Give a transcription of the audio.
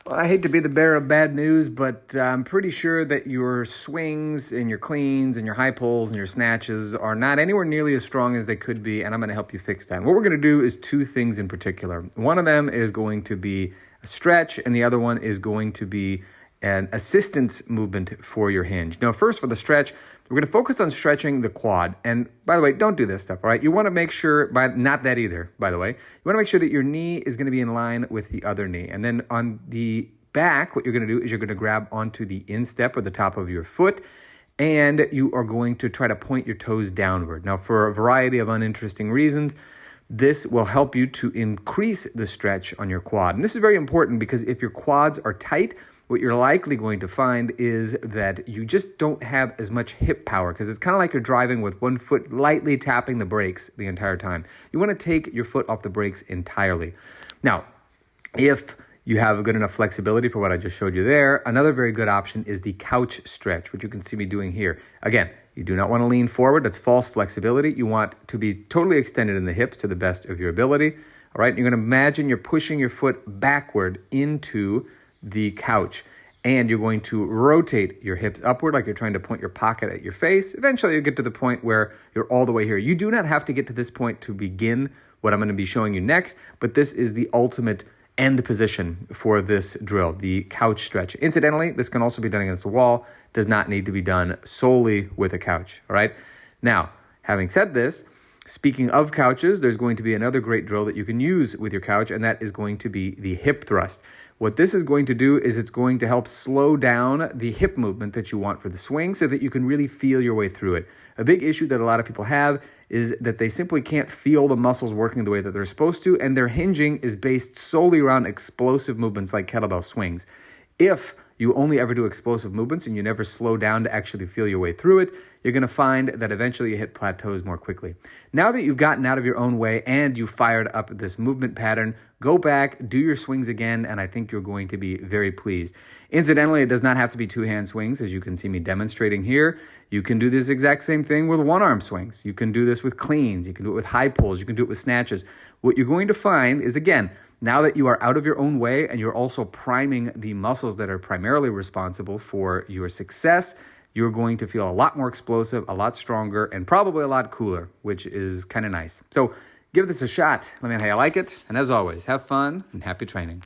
Well, I hate to be the bearer of bad news, but I'm pretty sure that your swings and your cleans and your high pulls and your snatches are not anywhere nearly as strong as they could be, and I'm going to help you fix that. And what we're going to do is two things in particular. One of them is going to be a stretch, and the other one is going to be an assistance movement for your hinge. Now, first for the stretch, we're going to focus on stretching the quad. And by the way, don't do this stuff, all right? You want to make sure, not that either, by the way. You want to make sure that your knee is going to be in line with the other knee. And then on the back, what you're going to do is you're going to grab onto the instep or the top of your foot, and you are going to try to point your toes downward. Now, for a variety of uninteresting reasons, this will help you to increase the stretch on your quad. And this is very important because if your quads are tight, what you're likely going to find is that you just don't have as much hip power because it's kind of like you're driving with one foot lightly tapping the brakes the entire time. You want to take your foot off the brakes entirely. Now, if you have good enough flexibility for what I just showed you there, another very good option is the couch stretch, which you can see me doing here. Again, you do not want to lean forward. That's false flexibility. You want to be totally extended in the hips to the best of your ability. All right, you're going to imagine you're pushing your foot backward into the couch, and you're going to rotate your hips upward like you're trying to point your pocket at your face. Eventually you'll get to the point where you're all the way here. You do not have to get to this point to begin what I'm going to be showing you next, but this is the ultimate end position for this drill, the couch stretch. Incidentally, this can also be done against a wall, does not need to be done solely with a couch, all right? Now, having said this, speaking of couches, there's going to be another great drill that you can use with your couch, and that is going to be the hip thrust. What this is going to do is it's going to help slow down the hip movement that you want for the swing so that you can really feel your way through it. A big issue that a lot of people have is that they simply can't feel the muscles working the way that they're supposed to, and their hinging is based solely around explosive movements like kettlebell swings. If you only ever do explosive movements and you never slow down to actually feel your way through it, you're going to find that eventually you hit plateaus more quickly. Now that you've gotten out of your own way and you fired up this movement pattern, go back, do your swings again, and I think you're going to be very pleased. Incidentally, it does not have to be two-hand swings, as you can see me demonstrating here. You can do this exact same thing with one-arm swings. You can do this with cleans. You can do it with high pulls. You can do it with snatches. What you're going to find is, again, now that you are out of your own way and you're also priming the muscles that are primarily responsible for your success, you're going to feel a lot more explosive, a lot stronger, and probably a lot cooler, which is kind of nice. So give this a shot. Let me know how you like it. And as always, have fun and happy training.